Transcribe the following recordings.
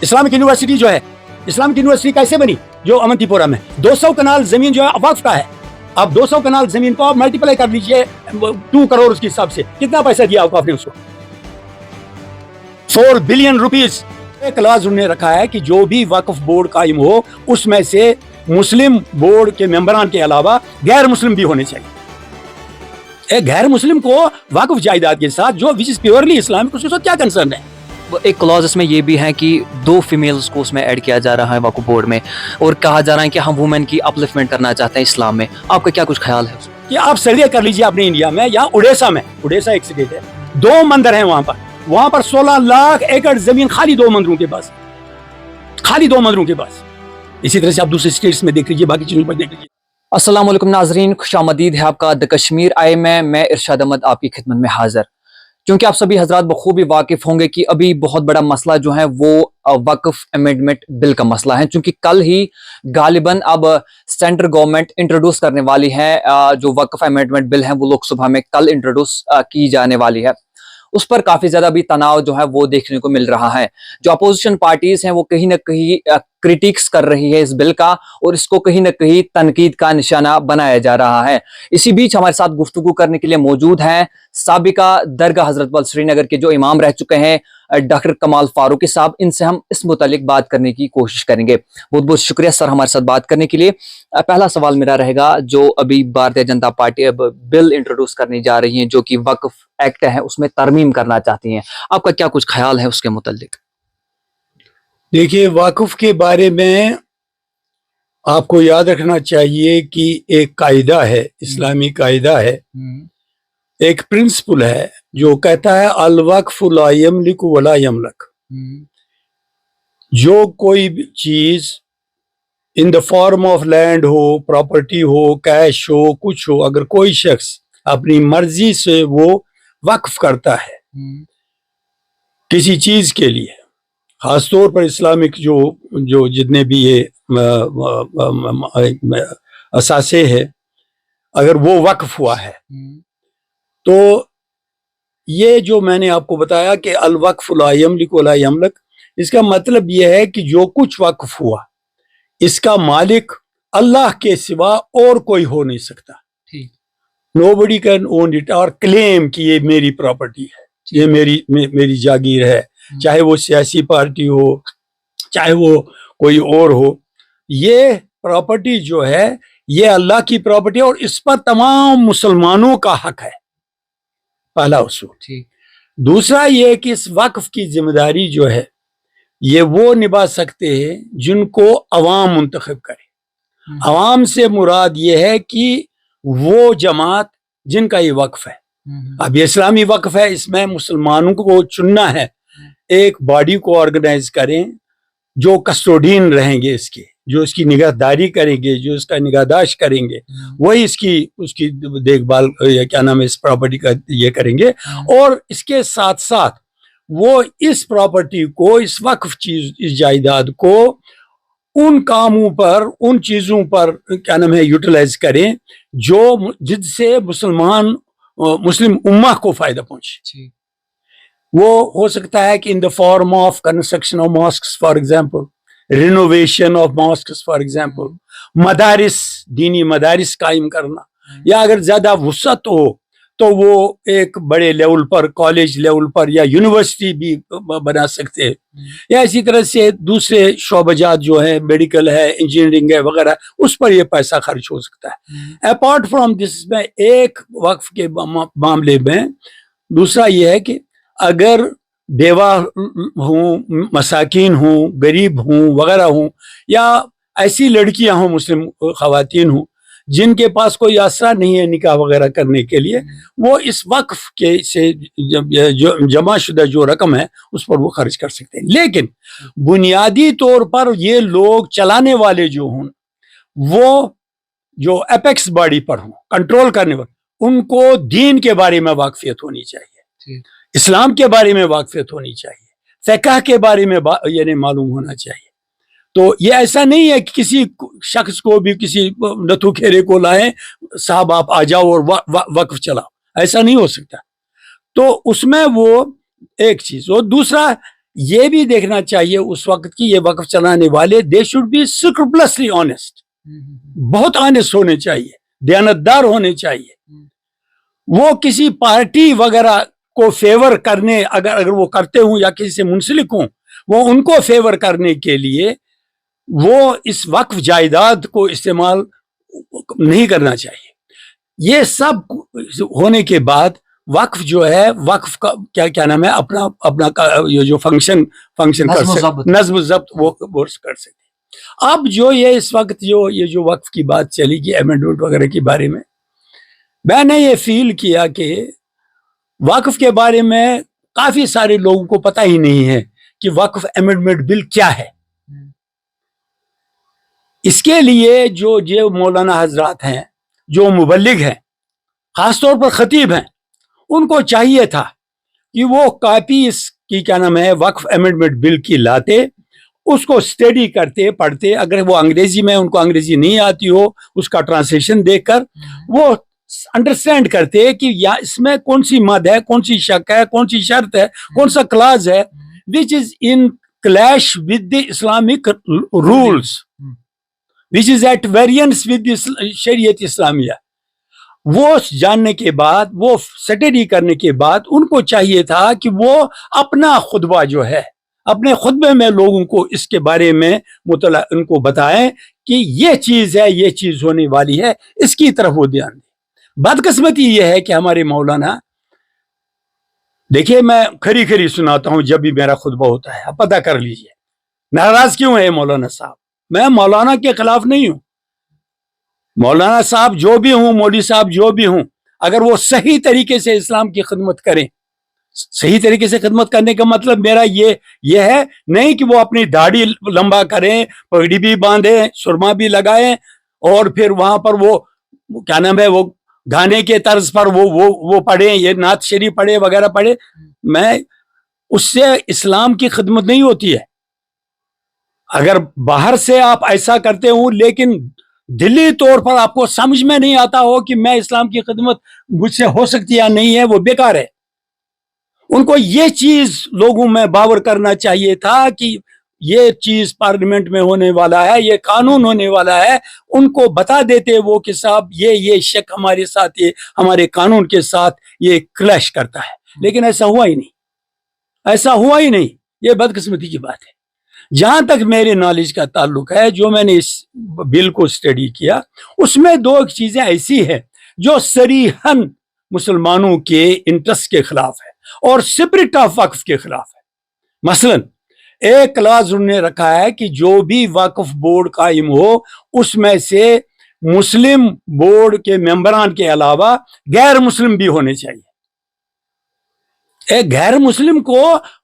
Islamic university جو ہے، Islamic university کیسے بنی؟ جو امنتی پورہ میں 200 کنال زمین جو ہے وقف کا ہے. اب 200 کنال زمین کو آپ ملٹیپلائی کر لیجئے 2 کروڑ اس کے حساب سے، کتنا پیسہ دیا آپ نے اس کو؟ 4 بلین روپیز. ایک کلاس انہوں نے رکھا ہے کہ جو بھی وقف بورڈ قائم ہو اس میں سے مسلم بورڈ کے ممبران کے علاوہ غیر مسلم بھی ہونے چاہیے. ایک غیر مسلم کو وقف جائیداد کے ساتھ جو وچ از پیورلی اسلامک، اس کے ساتھ کیا کنسرن ہے؟ ایک کلاز اس میں یہ بھی ہے کہ 2 فیمیلز کو اس میں ایڈ کیا جا رہا ہے وقف بورڈ میں، اور کہا جا رہا ہے کہ ہم وومن کی اپلفمنٹ کرنا چاہتے ہیں اسلام میں. آپ کا کیا کچھ خیال ہے اس میں؟ کہ آپ سروے کر لیجیے اپنے انڈیا میں یا اڑیسہ میں، اڑیسہ ایک اسٹیٹ ہے، 2 مندر ہیں وہاں پر 16 لاکھ ایکڑ زمین خالی 2 مندروں کے پاس، خالی 2 مندروں کے پاس. اسی طرح سے آپ دوسرے اسٹیٹس میں دیکھ لیجیے، باقی چیزوں پر دیکھ لیجیے. السلام علیکم ناظرین، خوش آمدید ہے آپ کا دی کشمیر آئی میں ارشاد احمد آپ کی خدمت میں حاضر. کیونکہ آپ سبھی حضرات بخوبی واقف ہوں گے کہ ابھی بہت بڑا مسئلہ جو ہے وہ وقف امینڈمنٹ بل کا مسئلہ ہے، چونکہ کل ہی غالباً اب سینٹر گورنمنٹ انٹروڈیوس کرنے والی ہے جو وقف امینڈمنٹ بل ہے، وہ لوک سبھا میں کل انٹروڈیوس کی جانے والی ہے. اس پر کافی زیادہ بھی تناؤ جو ہے وہ دیکھنے کو مل رہا ہے. جو اپوزیشن پارٹیز ہیں وہ کہیں نہ کہیں کرٹیکس کر رہی ہے اس بل کا، اور اس کو کہیں نہ کہیں تنقید کا نشانہ بنایا جا رہا ہے. اسی بیچ ہمارے ساتھ گفتگو کرنے کے لیے موجود ہیں سابقہ درگاہ حضرت بل سری نگر کے جو امام رہ چکے ہیں ڈاکٹر کمال فاروقی صاحب. ان سے ہم اس متعلق بات کرنے کی کوشش کریں گے. بہت بہت شکریہ سر ہمارے ساتھ بات کرنے کے لیے. پہلا سوال میرا رہے گا، جو ابھی بھارتیہ جنتا پارٹی اب بل انٹروڈیوس کرنے جا رہی ہیں جو کہ وقف ایکٹ ہے، اس میں ترمیم کرنا چاہتی ہیں، آپ کا کیا کچھ خیال ہے اس کے متعلق؟ دیکھیے، وقف کے بارے میں آپ کو یاد رکھنا چاہیے کہ ایک قاعدہ ہے، اسلامی قاعدہ ہے، ایک پرنسپل ہے جو کہتا ہے الوقف لا یملک ولا یملک. جو کوئی بھی چیز in the form of land ہو، پراپرٹی ہو، کیش ہو، کچھ ہو، اگر کوئی شخص اپنی مرضی سے وہ وقف کرتا ہے کسی چیز کے لیے، خاص طور پر اسلامک جو جتنے بھی یہ اثاثے ہیں، اگر وہ وقف ہوا ہے تو یہ جو میں نے آپ کو بتایا کہ الوقف لا یملک ولا یملک، اس کا مطلب یہ ہے کہ جو کچھ وقف ہوا اس کا مالک اللہ کے سوا اور کوئی ہو نہیں سکتا. Nobody can own it اور کلیم کہ یہ میری پراپرٹی ہے، یہ میری جاگیر ہے، چاہے وہ سیاسی پارٹی ہو، چاہے وہ کوئی اور ہو. یہ پراپرٹی جو ہے یہ اللہ کی پراپرٹی ہے اور اس پر تمام مسلمانوں کا حق ہے، پہلا اصول. دوسرا یہ کہ اس وقف کی ذمہ داری جو ہے یہ وہ نبھا سکتے ہیں جن کو عوام منتخب کرے. عوام سے مراد یہ ہے کہ وہ جماعت جن کا یہ وقف ہے. اب یہ اسلامی وقف ہے، اس میں مسلمانوں کو چننا ہے، ایک باڈی کو آرگنائز کریں جو کسٹوڈین رہیں گے، اس کے جو اس کی نگہداری کریں گے، جو اس کا نگہداشت کریں گے، وہی اس کی دیکھ بھال کیا نام ہے اس پراپرٹی کا یہ کریں گے. اور اس کے ساتھ ساتھ وہ اس پراپرٹی کو، اس وقف چیز، اس جائیداد کو ان کاموں پر، ان چیزوں پر کیا نام ہے یوٹیلائز کریں جو جن سے مسلم امہ کو فائدہ پہنچے. وہ ہو سکتا ہے کہ in the form of construction of mosques for example, renovation of mosques for example, مدارس، دینی مدارس قائم کرنا، یا اگر زیادہ وسعت ہو تو وہ ایک بڑے لیول پر، کالج لیول پر یا یونیورسٹی بھی بنا سکتے ہیں. یا اسی طرح سے دوسرے شعبجات جو ہیں، میڈیکل ہے، انجینئرنگ ہے وغیرہ، اس پر یہ پیسہ خرچ ہو سکتا ہے. اپارٹ فرام دس میں ایک وقف کے معاملے میں دوسرا یہ ہے کہ اگر بیوہ ہوں، مساکین ہوں، غریب ہوں وغیرہ ہوں، یا ایسی لڑکیاں ہوں، مسلم خواتین ہوں جن کے پاس کوئی آسرا نہیں ہے نکاح وغیرہ کرنے کے لیے، وہ اس وقف کے سے جمع شدہ جو رقم ہے اس پر وہ خرچ کر سکتے ہیں. لیکن بنیادی طور پر یہ لوگ چلانے والے جو ہوں، وہ جو اپیکس باڈی پر ہوں، کنٹرول کرنے والے، ان کو دین کے بارے میں واقفیت ہونی چاہیے، اسلام کے بارے میں واقفیت ہونی چاہیے، فقہ کے بارے میں یعنی معلوم ہونا چاہیے. تو یہ ایسا نہیں ہے کہ کسی شخص کو بھی کسی نتھو کھیرے کو لائیں، صاحب آپ آ جاؤ اور وقف چلاؤ، ایسا نہیں ہو سکتا. تو اس میں وہ ایک چیز. اور دوسرا یہ بھی دیکھنا چاہیے اس وقت کی یہ وقف چلانے والے دے شوڈ بی اسکروپلسلی آنےسٹ، بہت آنےسٹ ہونے چاہیے، دیانتدار ہونے چاہیے. وہ کسی پارٹی وغیرہ کو فیور کرنے اگر وہ کرتے ہوں یا کسی سے منسلک ہوں، وہ ان کو فیور کرنے کے لیے وہ اس وقف جائیداد کو استعمال نہیں کرنا چاہیے. یہ سب ہونے کے بعد وقف جو ہے، وقف کا کیا نام ہے، اپنا یہ جو فنکشن نظم و ضبط وہ کر سکتے. اب جو یہ اس وقت یہ جو وقف کی بات چلی گی امینڈمنٹ وغیرہ کے بارے میں نے یہ فیل کیا کہ وقف کے بارے میں کافی سارے لوگوں کو پتہ ہی نہیں ہے کہ وقف امینڈمنٹ بل کیا ہے. اس کے لیے جو مولانا حضرات ہیں، جو مبلغ ہیں، خاص طور پر خطیب ہیں، ان کو چاہیے تھا کہ وہ کاپی اس کی کیا نام ہے وقف امینڈمنٹ بل کی لاتے، اس کو اسٹڈی کرتے، پڑھتے. اگر وہ انگریزی میں ان کو انگریزی نہیں آتی ہو، اس کا ٹرانسلیشن دیکھ کر وہ انڈرسٹینڈ کرتے کہ یا اس میں کون سی مد ہے، کون سی شک ہے، کون سی شرط ہے، کون سا کلاز ہے which is in clash with the Islamic rules, which is at variance with the شریعت اسلامیہ. وہ جاننے کے بعد، وہ سٹڈی کرنے کے بعد ان کو چاہیے تھا کہ وہ اپنا خطبہ جو ہے، اپنے خطبے میں لوگوں کو اس کے بارے میں مطلع ان کو بتائیں کہ یہ چیز ہے، یہ چیز ہونے والی ہے، اس کی طرف وہ دھیان دیں. بدقسمتی یہ ہے کہ ہمارے مولانا، دیکھیے میں کھری سناتا ہوں جب بھی میرا خطبہ ہوتا ہے، آپ پتہ کر لیجئے ناراض کیوں ہے مولانا صاحب. میں مولانا کے خلاف نہیں ہوں، مولانا صاحب جو بھی ہوں، مولوی صاحب جو بھی ہوں، اگر وہ صحیح طریقے سے اسلام کی خدمت کریں. صحیح طریقے سے خدمت کرنے کا مطلب میرا یہ ہے نہیں کہ وہ اپنی داڑھی لمبا کریں، پگڑی بھی باندھیں، سرما بھی لگائیں، اور پھر وہاں پر وہ کیا نام ہے، وہ گانے کے طرز پر وہ پڑھیں، یہ نعت شریف پڑھے وغیرہ پڑھے. میں اس سے اسلام کی خدمت نہیں ہوتی ہے. اگر باہر سے آپ ایسا کرتے ہوں لیکن دلی طور پر آپ کو سمجھ میں نہیں آتا ہو کہ میں اسلام کی خدمت مجھ سے ہو سکتی یا نہیں ہے، وہ بیکار ہے. ان کو یہ چیز لوگوں میں باور کرنا چاہیے تھا کہ یہ چیز پارلیمنٹ میں ہونے والا ہے، یہ قانون ہونے والا ہے. ان کو بتا دیتے وہ کہ صاحب یہ شک ہمارے ساتھ، یہ ہمارے قانون کے ساتھ یہ کلیش کرتا ہے. لیکن ایسا ہوا ہی نہیں، ایسا ہوا ہی نہیں. یہ بدقسمتی کی بات ہے. جہاں تک میرے نالج کا تعلق ہے، جو میں نے اس بل کو اسٹڈی کیا، اس میں دو چیزیں ایسی ہیں جو صریحاً مسلمانوں کے انٹرسٹ کے خلاف ہے اور اسپرٹ آف وقف کے خلاف ہے. مثلاً ایک کلاز انہوں نے رکھا ہے کہ جو بھی وقف بورڈ قائم ہو، اس میں سے مسلم بورڈ کے ممبران کے علاوہ غیر مسلم بھی ہونے چاہیے. ایک غیر مسلم کو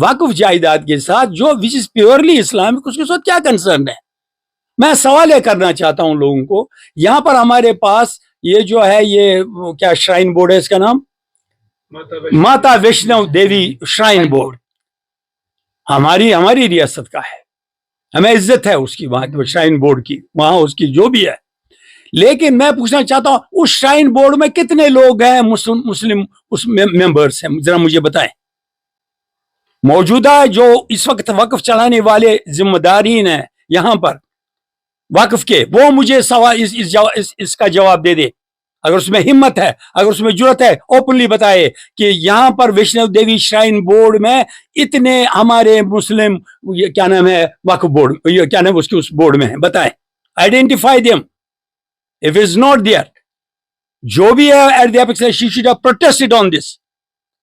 وقف جائیداد کے ساتھ جو وچ از پیورلی اسلامک، اس کے ساتھ کیا کنسرن ہے؟ میں سوال یہ کرنا چاہتا ہوں لوگوں کو. یہاں پر ہمارے پاس یہ جو ہے، یہ کیا شرائن بورڈ ہے، اس کا نام ماتا ویشنو دیوی شرائن بورڈ، ہماری ریاست کا ہے، ہمیں عزت ہے اس کی، وہاں کی شرائن بورڈ کی، وہاں اس کی جو بھی ہے. لیکن میں پوچھنا چاہتا ہوں اس شرائن بورڈ میں کتنے لوگ ہیں مسلم اس ممبرس ہیں؟ ذرا مجھے بتائیں. موجودہ جو اس وقت وقف چلانے والے ذمہ دارین ہیں یہاں پر وقف کے، وہ مجھے سوال اس کا جواب دے دے. اگر اس میں ہمت ہے، اگر اس میں جرت ہے، اوپنلی بتائے کہ یہاں پر ویشنو دیوی شرائن بورڈ میں اتنے ہمارے مسلم کیا نام ہے وقف بورڈ، کیا نام اس بورڈ میں ہیں، بتائیں. Identify them. If it's not there, جو بھی ہے ادھیاپک سے she should have protested on this.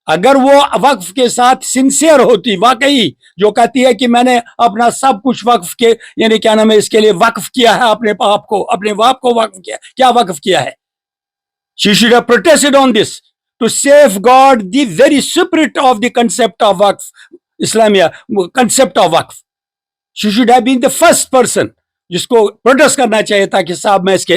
اگر وہ وقف کے ساتھ سنسیئر ہوتی، واقعی جو کہتی ہے کہ میں نے اپنا سب کچھ وقف کے یعنی کیا نام ہے اس کے لیے وقف کیا ہے، اپنے باپ کو وقف کیا، کیا وقف کیا ہے؟ She should have protested on this to safeguard the very spirit of the concept of waqf, Islamia concept of waqf. She should have been the first person جس کو پروٹیسٹ کرنا چاہیے تھا کہ صاحب میں اس کے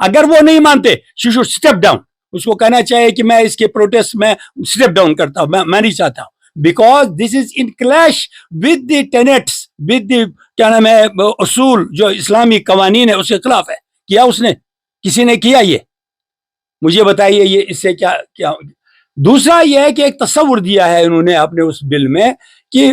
اگر وہ نہیں مانتے she should step down. اس کو کہنا چاہیے کہ میں اس کے پروٹیسٹ میں اسٹیپ ڈاؤن کرتا ہوں، میں نہیں چاہتا ہوں. Because this is in clash with the tenets, with the کیا نام ہے اصول جو اسلامی قوانین ہے، اس کے خلاف ہے. کیا اس نے؟ کسی نے کیا؟ یہ مجھے بتائیے یہ اس سے کیا. دوسرا یہ ہے کہ ایک تصور دیا ہے انہوں نے اپنے اس بل میں کہ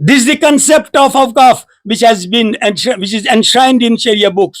This is the concept of awqaf which is enshrined in Sharia books.